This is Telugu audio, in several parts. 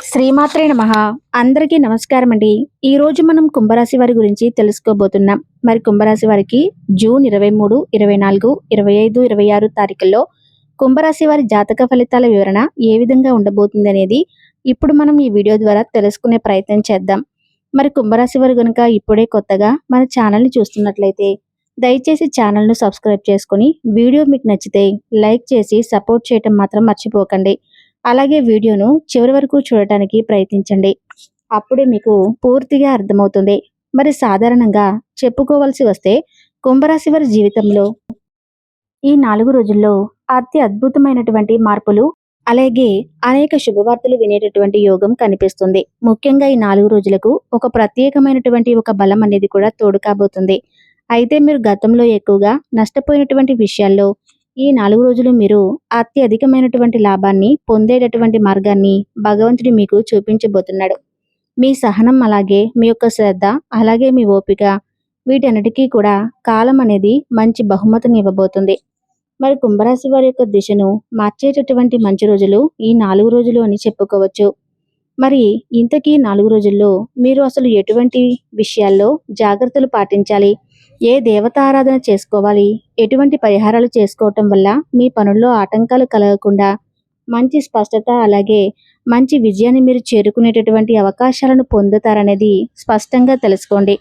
శ్రీమాత్రే నమః. అందరికీ నమస్కారం అండి. ఈ రోజు మనం కుంభరాశి వారి గురించి తెలుసుకోబోతున్నాం. మరి కుంభరాశి వారికి జూన్ 23, 24, 25, 26 తారీఖుల్లో కుంభరాశి వారి జాతక ఫలితాల వివరణ ఏ విధంగా ఉండబోతుంది అనేది ఇప్పుడు మనం ఈ వీడియో ద్వారా తెలుసుకునే ప్రయత్నం చేద్దాం. మరి కుంభరాశి వారు గనుక ఇప్పుడే కొత్తగా మన ఛానల్ని చూస్తున్నట్లయితే దయచేసి ఛానల్ను సబ్స్క్రైబ్ చేసుకొని వీడియో మీకు నచ్చితే లైక్ చేసి సపోర్ట్ చేయటం మాత్రం మర్చిపోకండి. అలాగే వీడియోను చివరి వరకు చూడటానికి ప్రయత్నించండి. అప్పుడే మీకు పూర్తిగా అర్థమవుతుంది. మరి సాధారణంగా చెప్పుకోవాల్సి వస్తే కుంభరాశి వారి జీవితంలో ఈ 4 రోజుల్లో అద్భుతమైనటువంటి మార్పులు అలాగే అనేక శుభవార్తలు వినేటటువంటి యోగం కనిపిస్తుంది. ముఖ్యంగా ఈ 4 రోజులకు ఒక ప్రత్యేకమైనటువంటి ఒక బలం అనేది కూడా తోడు కాబోతుంది. అయితే మీరు గతంలో ఎక్కువగా నష్టపోయినటువంటి విషయాల్లో ఈ 4 రోజులు మీరు అత్యధికమైనటువంటి లాభాన్ని పొందేటటువంటి మార్గాన్ని భగవంతుడు మీకు చూపించబోతున్నాడు. మీ సహనం అలాగే మీ యొక్క శ్రద్ధ అలాగే మీ ఓపిక వీటన్నిటికీ కూడా కాలం అనేది మంచి బహుమతిని ఇవ్వబోతుంది. మరి కుంభరాశి వారి యొక్క దిశను మార్చేటటువంటి మంచి రోజులు ఈ 4 రోజులు అని చెప్పుకోవచ్చు. మరి ఇంతకీ 4 రోజుల్లో మీరు అసలు ఎటువంటి విషయాల్లో జాగ్రత్తలు పాటించాలి, ఏ దేవతారాధన చేసుకోవాలి, ఎటువంటి పరిహారాలు చేసుకోవటం వల్ల మీ పనుల్లో ఆటంకాలు కలగకుండా మంచి స్పష్టత అలాగే మంచి విజయాన్ని మీరు చేరుకునేటటువంటి అవకాశాలను పొందుతారనేది స్పష్టంగా తెలుసుకోండి.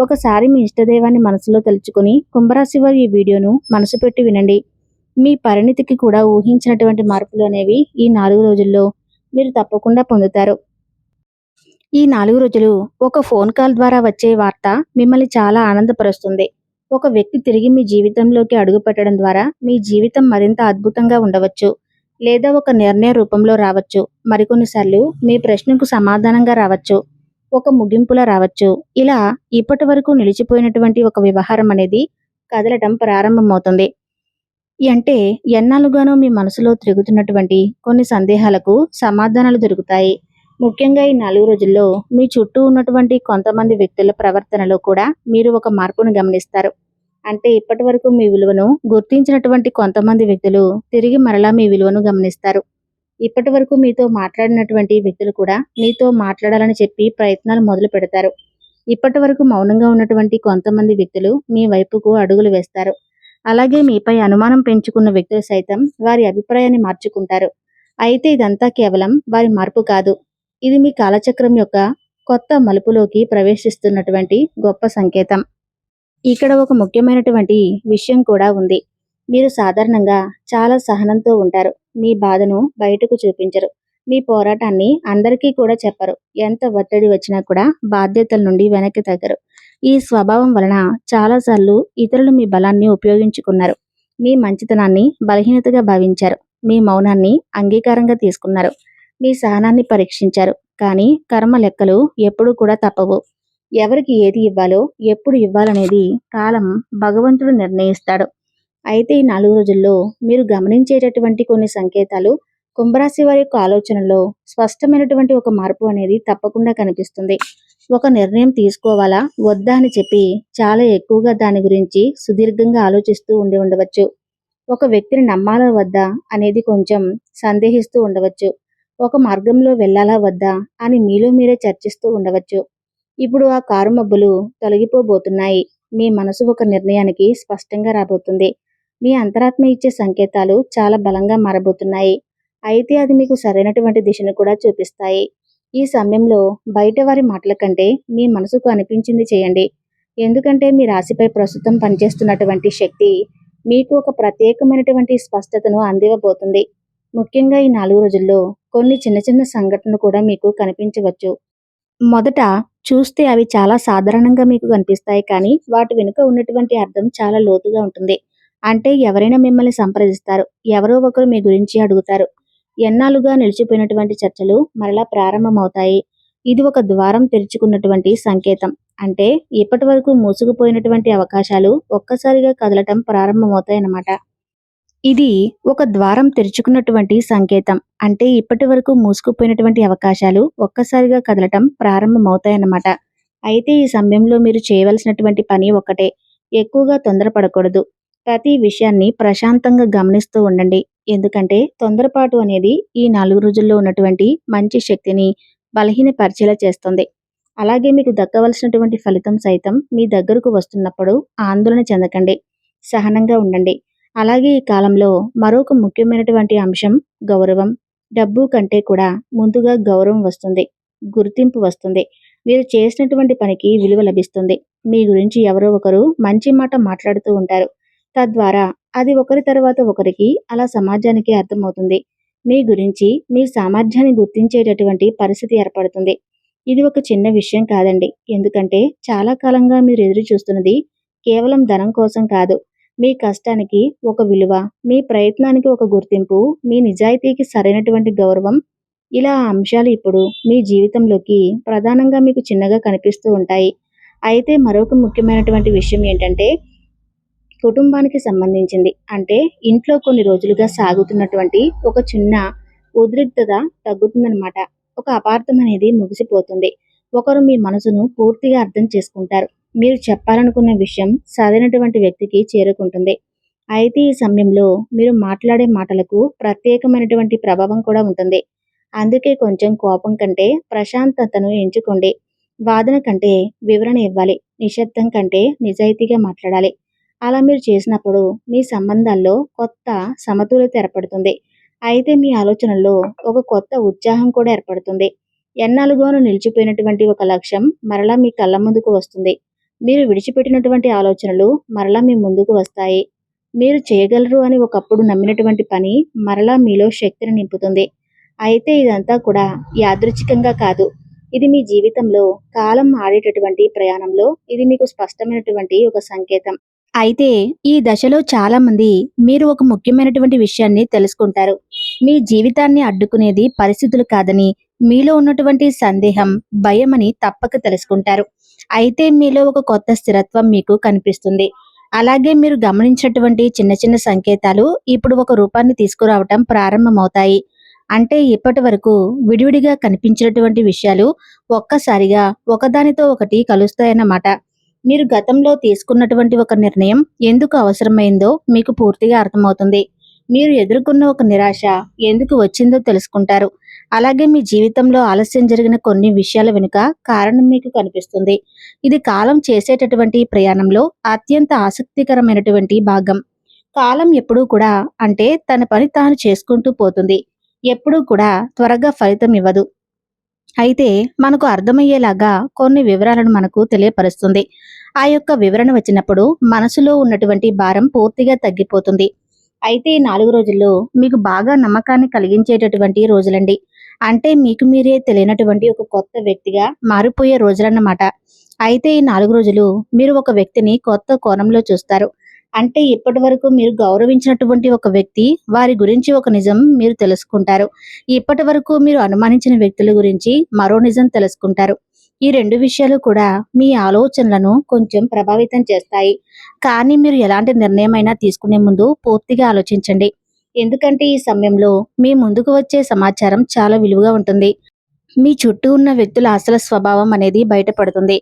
ఒకసారి మీ ఇష్టదైవాన్ని మనసులో తలుచుకొని కుంభరాశి వారి ఈ వీడియోను మనసు పెట్టి వినండి. మీ పరిణితికి కూడా ఊహించినటువంటి మార్పులు అనేవి ఈ 4 రోజుల్లో మీరు తప్పకుండా పొందుతారు. ఈ 4 రోజులు ఒక ఫోన్ కాల్ ద్వారా వచ్చే వార్త మిమ్మల్ని చాలా ఆనందపరుస్తుంది. ఒక వ్యక్తి తిరిగి మీ జీవితంలోకి అడుగుపెట్టడం ద్వారా మీ జీవితం మరింత అద్భుతంగా ఉండవచ్చు. లేదా ఒక నిర్ణయ రూపంలో రావచ్చు. మరికొన్నిసార్లు మీ ప్రశ్నకు సమాధానంగా రావచ్చు. ఒక ముగింపులా రావచ్చు. ఇలా ఇప్పటి వరకు నిలిచిపోయినటువంటి ఒక వ్యవహారం అనేది కదలటం ప్రారంభమవుతుంది. అంటే ఎన్నాళ్ళుగానో మీ మనసులో తిరుగుతున్నటువంటి కొన్ని సందేహాలకు సమాధానాలు దొరుకుతాయి. ముఖ్యంగా ఈ 4 రోజుల్లో మీ చుట్టూ ఉన్నటువంటి కొంతమంది వ్యక్తుల ప్రవర్తనలో కూడా మీరు ఒక మార్పును గమనిస్తారు. అంటే ఇప్పటి వరకు మీ విలువను గుర్తించినటువంటి కొంతమంది వ్యక్తులు తిరిగి మరలా మీ విలువను గమనిస్తారు. ఇప్పటి వరకు మీతో మాట్లాడినటువంటి వ్యక్తులు కూడా మీతో మాట్లాడాలని చెప్పి ప్రయత్నాలు మొదలు పెడతారు. ఇప్పటి వరకు మౌనంగా ఉన్నటువంటి కొంతమంది వ్యక్తులు మీ వైపుకు అడుగులు వేస్తారు. అలాగే మీపై అనుమానం పెంచుకున్న వ్యక్తులు సైతం వారి అభిప్రాయాన్ని మార్చుకుంటారు. అయితే ఇదంతా కేవలం వారి మార్పు కాదు. ఇది మీ కాలచక్రం యొక్క కొత్త మలుపులోకి ప్రవేశిస్తున్నటువంటి గొప్ప సంకేతం. ఇక్కడ ఒక ముఖ్యమైనటువంటి విషయం కూడా ఉంది. మీరు సాధారణంగా చాలా సహనంతో ఉంటారు. మీ బాధను బయటకు చూపించరు. మీ పోరాటాన్ని అందరికీ కూడా చెప్పరు. ఎంత ఒత్తిడి వచ్చినా కూడా బాధ్యతల నుండి వెనక్కి తగ్గరు. ఈ స్వభావం వలన చాలాసార్లు ఇతరులు మీ బలాన్ని ఉపయోగించుకున్నారు. మీ మంచితనాన్ని బలహీనతగా భావించారు. మీ మౌనాన్ని అంగీకారంగా తీసుకున్నారు. మీ సహనాన్ని పరీక్షించారు. కానీ కర్మ లెక్కలు ఎప్పుడూ కూడా తప్పవు. ఎవరికి ఏది ఇవ్వాలో ఎప్పుడు ఇవ్వాలనేది కాలం భగవంతుడు నిర్ణయిస్తాడు. అయితే ఈ 4 రోజుల్లో మీరు గమనించేటటువంటి కొన్ని సంకేతాలు కుంభరాశి వారి యొక్క ఆలోచనలో స్పష్టమైనటువంటి ఒక మార్పు అనేది తప్పకుండా కనిపిస్తుంది. ఒక నిర్ణయం తీసుకోవాలా వద్దా అని చెప్పి చాలా ఎక్కువగా దాని గురించి సుదీర్ఘంగా ఆలోచిస్తూ ఉండవచ్చు. ఒక వ్యక్తిని నమ్మాలా వద్దా అనేది కొంచెం సందేహిస్తూ ఉండవచ్చు. ఒక మార్గంలో వెళ్ళాలా వద్దా అని మీలో మీరే చర్చిస్తూ ఉండవచ్చు. ఇప్పుడు ఆ కారు మబ్బులు తొలగిపోబోతున్నాయి. మీ మనసు ఒక నిర్ణయానికి స్పష్టంగా రాబోతుంది. మీ అంతరాత్మ ఇచ్చే సంకేతాలు చాలా బలంగా మారబోతున్నాయి. అయితే అది మీకు సరైనటువంటి దిశను కూడా చూపిస్తాయి. ఈ సమయంలో బయట వారి మాటల కంటే మీ మనసుకు అనిపించింది చేయండి. ఎందుకంటే మీ రాశిపై ప్రస్తుతం పనిచేస్తున్నటువంటి శక్తి మీకు ఒక ప్రత్యేకమైనటువంటి స్పష్టతను అందివ్వబోతుంది. ముఖ్యంగా ఈ 4 రోజుల్లో కొన్ని చిన్న చిన్న సంఘటనలు కూడా మీకు కనిపించవచ్చు. మొదట చూస్తే అవి చాలా సాధారణంగా మీకు కనిపిస్తాయి. కానీ వాటి వెనుక ఉన్నటువంటి అర్థం చాలా లోతుగా ఉంటుంది. అంటే ఎవరైనా మిమ్మల్ని సంప్రదిస్తారు. ఎవరో ఒకరు మీ గురించి అడుగుతారు. ఎన్నాళ్ళుగా నిలిచిపోయినటువంటి చర్చలు మరలా ప్రారంభమవుతాయి. ఇది ఒక ద్వారం తెరుచుకున్నటువంటి సంకేతం. అంటే ఇప్పటి వరకు మూసుకుపోయినటువంటి అవకాశాలు ఒక్కసారిగా కదలటం ప్రారంభమవుతాయన్నమాట. ఇది ఒక ద్వారం తెరుచుకున్నటువంటి సంకేతం. అంటే ఇప్పటి వరకు మూసుకుపోయినటువంటి అవకాశాలు ఒక్కసారిగా కదలటం ప్రారంభమవుతాయన్నమాట. అయితే ఈ సమయంలో మీరు చేయవలసినటువంటి పని ఒక్కటే. ఎక్కువగా తొందరపడకూడదు. ప్రతి విషయాన్ని ప్రశాంతంగా గమనిస్తూ ఉండండి. ఎందుకంటే తొందరపాటు అనేది ఈ 4 రోజుల్లో ఉన్నటువంటి మంచి శక్తిని బలహీనపరిచేలా చేస్తుంది. అలాగే మీకు దక్కవలసినటువంటి ఫలితం సైతం మీ దగ్గరకు వస్తున్నప్పుడు ఆందోళన చెందకండి. సహనంగా ఉండండి. అలాగే ఈ కాలంలో మరొక ముఖ్యమైనటువంటి అంశం గౌరవం. డబ్బు కంటే కూడా ముందుగా గౌరవం వస్తుంది. గుర్తింపు వస్తుంది. మీరు చేసినటువంటి పనికి విలువ లభిస్తుంది. మీ గురించి ఎవరో ఒకరు మంచి మాట మాట్లాడుతూ ఉంటారు. తద్వారా అది ఒకరి తర్వాత ఒకరికి అలా సమాజానికి అర్థమవుతుంది. మీ గురించి మీ సామర్థ్యాన్ని గుర్తించేటటువంటి పరిస్థితి ఏర్పడుతుంది. ఇది ఒక చిన్న విషయం కాదండి. ఎందుకంటే చాలా కాలంగా మీరు ఎదురు చూస్తున్నది కేవలం ధనం కోసం కాదు. మీ కష్టానికి ఒక విలువ, మీ ప్రయత్నానికి ఒక గుర్తింపు, మీ నిజాయితీకి సరైనటువంటి గౌరవం, ఇలా ఆ అంశాలు ఇప్పుడు మీ జీవితంలోకి ప్రధానంగా మీకు చిన్నగా కనిపిస్తూ ఉంటాయి. అయితే మరొక ముఖ్యమైనటువంటి విషయం ఏంటంటే కుటుంబానికి సంబంధించింది. అంటే ఇంట్లో కొన్ని రోజులుగా సాగుతున్నటువంటి ఒక చిన్న ఉద్రిక్తత తగ్గుతుందనమాట. ఒక అపార్థం అనేది ముగిసిపోతుంది. ఒకరు మీ మనసును పూర్తిగా అర్థం చేసుకుంటారు. మీరు చెప్పాలనుకున్న విషయం సరైనటువంటి వ్యక్తికి చేరుకుంటుంది. అయితే ఈ సమయంలో మీరు మాట్లాడే మాటలకు ప్రత్యేకమైనటువంటి ప్రభావం కూడా ఉంటుంది. అందుకే కొంచెం కోపం కంటే ప్రశాంతతను ఎంచుకోండి. వాదన కంటే వివరణ ఇవ్వాలి. నిశ్శబ్దం కంటే నిజాయితీగా మాట్లాడాలి. అలా మీరు చేసినప్పుడు మీ సంబంధాల్లో కొత్త సమతుల్యత ఏర్పడుతుంది. అయితే మీ ఆలోచనల్లో ఒక కొత్త ఉత్సాహం కూడా ఏర్పడుతుంది. ఎన్నాళ్ళుగానో నిలిచిపోయినటువంటి ఒక లక్ష్యం మరలా మీ కళ్ళ ముందుకు వస్తుంది. మీరు విడిచిపెట్టినటువంటి ఆలోచనలు మరలా మీ ముందుకు వస్తాయి. మీరు చేయగలరు అని ఒకప్పుడు నమ్మినటువంటి పని మరలా మీలో శక్తిని నింపుతుంది. అయితే ఇదంతా కూడా యాదృచ్ఛికంగా కాదు. ఇది మీ జీవితంలో కాలం ఆడేటటువంటి ప్రయాణంలో ఇది మీకు స్పష్టమైనటువంటి ఒక సంకేతం. అయితే ఈ దశలో చాలా మంది మీరు ఒక ముఖ్యమైనటువంటి విషయాన్ని తెలుసుకుంటారు. మీ జీవితాన్ని అడ్డుకునేది పరిస్థితులు కాదని, మీలో ఉన్నటువంటి సందేహం, భయమని తప్పక తెలుసుకుంటారు. అయితే మీలో ఒక కొత్త స్థిరత్వం మీకు కనిపిస్తుంది. అలాగే మీరు గమనించినటువంటి చిన్న చిన్న సంకేతాలు ఇప్పుడు ఒక రూపాన్ని తీసుకురావటం ప్రారంభమవుతాయి. అంటే ఇప్పటి వరకు విడివిడిగా కనిపించినటువంటి విషయాలు ఒక్కసారిగా ఒకదానితో ఒకటి కలుస్తాయన్నమాట. మీరు గతంలో తీసుకున్నటువంటి ఒక నిర్ణయం ఎందుకు అవసరమైందో మీకు పూర్తిగా అర్థమవుతుంది. మీరు ఎదుర్కొన్న ఒక నిరాశ ఎందుకు వచ్చిందో తెలుసుకుంటారు. అలాగే మీ జీవితంలో ఆలస్యం జరిగిన కొన్ని విషయాల వెనుక కారణం మీకు కనిపిస్తుంది. ఇది కాలం చేసేటటువంటి ప్రయాణంలో అత్యంత ఆసక్తికరమైనటువంటి భాగం. కాలం ఎప్పుడూ కూడా అంటే తన పని తాను చేసుకుంటూ పోతుంది. ఎప్పుడూ కూడా త్వరగా ఫలితం ఇవ్వదు. అయితే మనకు అర్థమయ్యేలాగా కొన్ని వివరాలను మనకు తెలియపరుస్తుంది. ఆ యొక్క వివరణ వచ్చినప్పుడు మనసులో ఉన్నటువంటి భారం పూర్తిగా తగ్గిపోతుంది. అయితే ఈ 4 రోజుల్లో మీకు బాగా నమ్మకాన్ని కలిగించేటటువంటి రోజులండి. అంటే మీకు మీరే తెలియనటువంటి ఒక కొత్త వ్యక్తిగా మారిపోయే రోజులన్నమాట. అయితే ఈ 4 రోజులు మీరు ఒక వ్యక్తిని కొత్త కోణంలో చూస్తారు. అంటే ఇప్పటి వరకు మీరు గౌరవించినటువంటి ఒక వ్యక్తి, వారి గురించి ఒక నిజం మీరు తెలుసుకుంటారు. ఇప్పటి వరకు మీరు అనుమానించిన వ్యక్తుల గురించి మరో నిజం తెలుసుకుంటారు. ఈ 2 విషయాలు కూడా మీ ఆలోచనలను కొంచెం ప్రభావితం చేస్తాయి. కానీ మీరు ఎలాంటి నిర్ణయమైనా తీసుకునే ముందు పూర్తిగా ఆలోచించండి. ఎందుకంటే ఈ సమయంలో మీ ముందుకు వచ్చే సమాచారం చాలా విలువగా ఉంటుంది. మీ చుట్టూ ఉన్న వ్యక్తుల అసలు స్వభావం అనేది బయటపడుతుంది.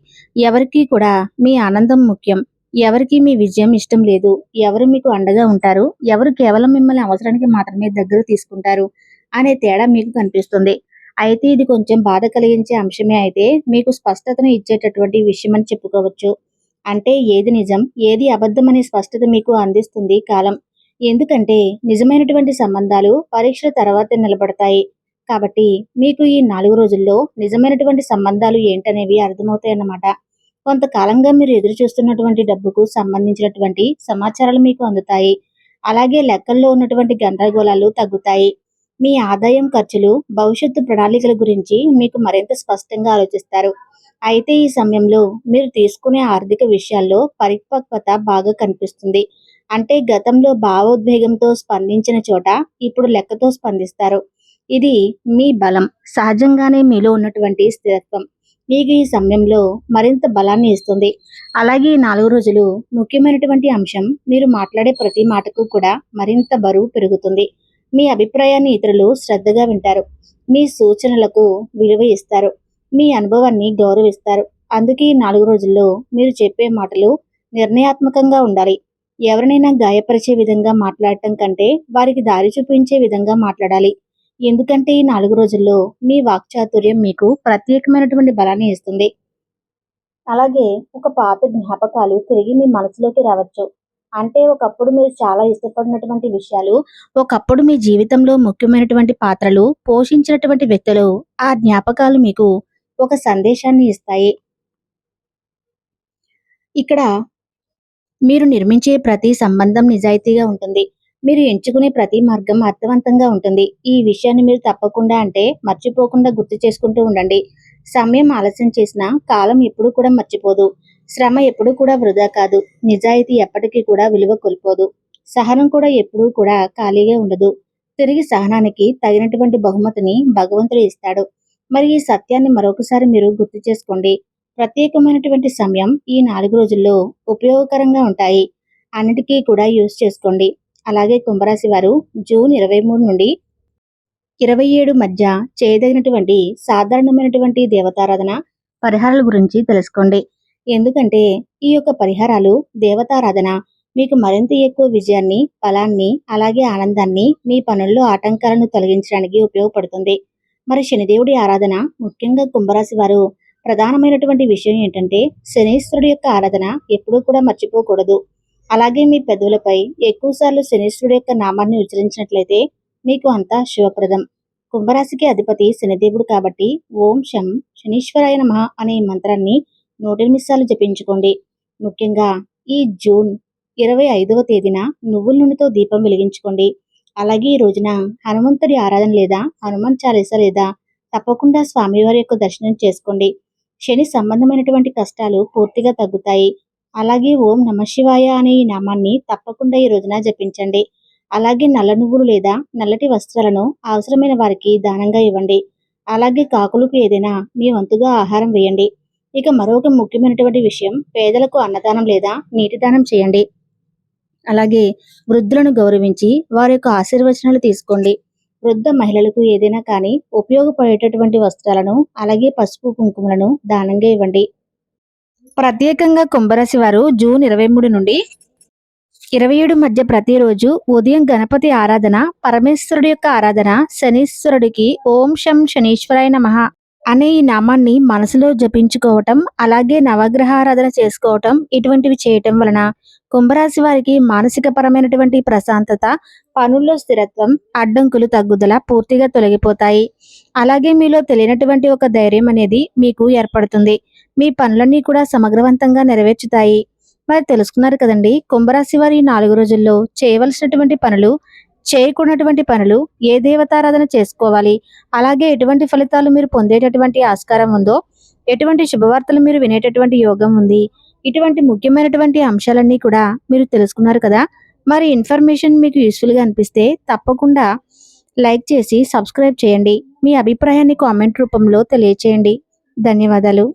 ఎవరికీ కూడా మీ ఆనందం ముఖ్యం. ఎవరికీ మీ విజయం ఇష్టం లేదు. ఎవరు మీకు అండగా ఉంటారు, ఎవరు కేవలం మిమ్మల్ని అవసరానికి మాత్రమే దగ్గర తీసుకుంటారు అనే తేడా మీకు కనిపిస్తుంది. అయితే ఇది కొంచెం బాధ కలిగించే అంశమే అయితే మీకు స్పష్టతను ఇచ్చేటటువంటి విషయం అని చెప్పుకోవచ్చు. అంటే ఏది నిజం, ఏది అబద్ధం అనే స్పష్టత మీకు అందిస్తుంది కాలం. ఎందుకంటే నిజమైనటువంటి సంబంధాలు పరీక్షల తర్వాతే నిలబడతాయి. కాబట్టి మీకు ఈ 4 రోజుల్లో నిజమైనటువంటి సంబంధాలు ఏంటనేవి అర్థమవుతాయన్నమాట. కొంతకాలంగా మీరు ఎదురు చూస్తున్నటువంటి డబ్బుకు సంబంధించినటువంటి సమాచారాలు మీకు అందుతాయి. అలాగే లెక్కల్లో ఉన్నటువంటి గందరగోళాలు తగ్గుతాయి. మీ ఆదాయం, ఖర్చులు, భవిష్యత్తు ప్రణాళికల గురించి మీకు మరింత స్పష్టంగా ఆలోచిస్తారు. అయితే ఈ సమయంలో మీరు తీసుకునే ఆర్థిక విషయాల్లో పరిపక్వత బాగా కనిపిస్తుంది. అంటే గతంలో భావోద్వేగంతో స్పందించిన చోట ఇప్పుడు లెక్కతో స్పందిస్తారు. ఇది మీ బలం. సహజంగానే మీలో ఉన్నటువంటి స్థిరత్వం మీకు ఈ సమయంలో మరింత బలాన్ని ఇస్తుంది. అలాగే ఈ 4 రోజులు ముఖ్యమైనటువంటి అంశం మీరు మాట్లాడే ప్రతి మాటకు కూడా మరింత బరువు పెరుగుతుంది. మీ అభిప్రాయాన్ని ఇతరులు శ్రద్ధగా వింటారు. మీ సూచనలకు విలువ ఇస్తారు. మీ అనుభవాన్ని గౌరవిస్తారు. అందుకే ఈ 4 రోజుల్లో మీరు చెప్పే మాటలు నిర్ణయాత్మకంగా ఉండాలి. ఎవరినైనా గాయపరిచే విధంగా మాట్లాడటం కంటే వారికి దారి చూపించే విధంగా మాట్లాడాలి. ఎందుకంటే ఈ 4 రోజుల్లో మీ వాక్చాతుర్యం మీకు ప్రత్యేకమైనటువంటి బలాన్ని ఇస్తుంది. అలాగే ఒక పాత జ్ఞాపకాలు తిరిగి మీ మనసులోకి రావచ్చు. అంటే ఒకప్పుడు మీరు చాలా ఇష్టపడినటువంటి విషయాలు, ఒకప్పుడు మీ జీవితంలో ముఖ్యమైనటువంటి పాత్రలు పోషించినటువంటి వ్యక్తులు, ఆ జ్ఞాపకాలు మీకు ఒక సందేశాన్ని ఇస్తాయి. ఇక్కడ మీరు నిర్మించే ప్రతి సంబంధం నిజాయితీగా ఉంటుంది. మీరు ఎంచుకునే ప్రతి మార్గం అర్థవంతంగా ఉంటుంది. ఈ విషయాన్ని మీరు తప్పకుండా అంటే మర్చిపోకుండా గుర్తు చేసుకుంటూ ఉండండి. సమయం ఆలస్యం చేసినా కాలం ఎప్పుడూ కూడా మర్చిపోదు. శ్రమ ఎప్పుడూ కూడా వృధా కాదు. నిజాయితీ ఎప్పటికీ కూడా విలువ కోల్పోదు. సహనం కూడా ఎప్పుడూ కూడా ఖాళీగా ఉండదు. తిరిగి సహనానికి తగినటువంటి బహుమతిని భగవంతుడు ఇస్తాడు. మరి ఈ సత్యాన్ని మరొకసారి మీరు గుర్తు చేసుకోండి. ప్రత్యేకమైనటువంటి సమయం ఈ 4 రోజుల్లో ఉపయోగకరంగా ఉంటాయి. అన్నిటికీ కూడా యూజ్ చేసుకోండి. అలాగే కుంభరాశి వారు జూన్ 23 నుండి 27 మధ్య చేయదగినటువంటి సాధారణమైనటువంటి దేవతారాధన పరిహారాల గురించి తెలుసుకోండి. ఎందుకంటే ఈ యొక్క పరిహారాలు దేవతారాధన మీకు మరింత ఎక్కువ విజయాన్ని, బలాన్ని, అలాగే ఆనందాన్ని, మీ పనుల్లో ఆటంకాలను తొలగించడానికి ఉపయోగపడుతుంది. మరి శనిదేవుడి ఆరాధన ముఖ్యంగా కుంభరాశి వారు ప్రధానమైనటువంటి విషయం ఏంటంటే శనీశ్వరుడు యొక్క ఆరాధన ఎప్పుడూ కూడా మర్చిపోకూడదు. అలాగే మీ పెదవులపై ఎక్కువసార్లు శనీశ్వరుడు యొక్క నామాన్ని ఉచ్చరించినట్లయితే మీకు అంతా శుభప్రదం. కుంభరాశికి అధిపతి శనిదేవుడు కాబట్టి ఓం శం శనీశ్వరాయ నమః అనే మంత్రాన్ని 108 సార్లు జపించుకోండి. ముఖ్యంగా ఈ జూన్ 25వ తేదీన నువ్వుల నూనెతో దీపం వెలిగించుకోండి. అలాగే ఈ రోజున హనుమంతుడి ఆరాధన లేదా హనుమాన్ చాలీస లేదా తప్పకుండా స్వామివారి యొక్క దర్శనం చేసుకోండి. శని సంబంధమైనటువంటి కష్టాలు పూర్తిగా తగ్గుతాయి. అలాగే ఓం నమఃశివాయ అనే ఈ నామాన్ని తప్పకుండా ఈ రోజున జపించండి. అలాగే నల్ల నువ్వులు లేదా నల్లటి వస్త్రాలను అవసరమైన వారికి దానంగా ఇవ్వండి. అలాగే కాకులకు ఏదైనా మీ వంతుగా ఆహారం వేయండి. ఇక మరొక ముఖ్యమైనటువంటి విషయం, పేదలకు అన్నదానం లేదా నీటి దానం చేయండి. అలాగే వృద్ధులను గౌరవించి వారి యొక్క ఆశీర్వచనాలు తీసుకోండి. వృద్ధ మహిళలకు ఏదైనా కానీ ఉపయోగపడేటటువంటి వస్త్రాలను అలాగే పసుపు కుంకుమలను దానంగా ఇవ్వండి. ప్రత్యేకంగా కుంభరాశి వారు జూన్ 23 నుండి 27 మధ్య ప్రతిరోజు ఉదయం గణపతి ఆరాధన, పరమేశ్వరుడి యొక్క ఆరాధన, శనీశ్వరుడికి ఓం శం శనీశ్వరాయ నమః అనే ఈ నామాన్ని మనసులో జపించుకోవటం, అలాగే నవగ్రహ ఆరాధన చేసుకోవటం, ఇటువంటివి చేయటం వలన కుంభరాశి వారికి మానసిక పరమైనటువంటి ప్రశాంతత, పనుల్లో స్థిరత్వం, అడ్డంకులు తగ్గుదల పూర్తిగా తొలగిపోతాయి. అలాగే మీలో తెలియనటువంటి ఒక ధైర్యం అనేది మీకు ఏర్పడుతుంది. మీ పనులన్నీ కూడా సమగ్రవంతంగా నెరవేర్చుతాయి. మరి తెలుసుకున్నారు కదండి, కుంభరాశి వారి 4 రోజుల్లో చేయవలసినటువంటి పనులు, చేయకూడనటువంటి పనులు, ఏ దేవతారాధన చేసుకోవాలి, అలాగే ఎటువంటి ఫలితాలు మీరు పొందేటటువంటి ఆస్కారం ఉందో, ఎటువంటి శుభవార్తలు మీరు వినేటటువంటి యోగం ఉంది, ఇటువంటి ముఖ్యమైనటువంటి అంశాలన్నీ కూడా మీరు తెలుసుకున్నారు కదా. మరి ఇన్ఫర్మేషన్ మీకు యూస్ఫుల్గా అనిపిస్తే తప్పకుండా లైక్ చేసి సబ్స్క్రైబ్ చేయండి. మీ అభిప్రాయాన్ని కామెంట్ రూపంలో తెలియచేయండి. ధన్యవాదాలు.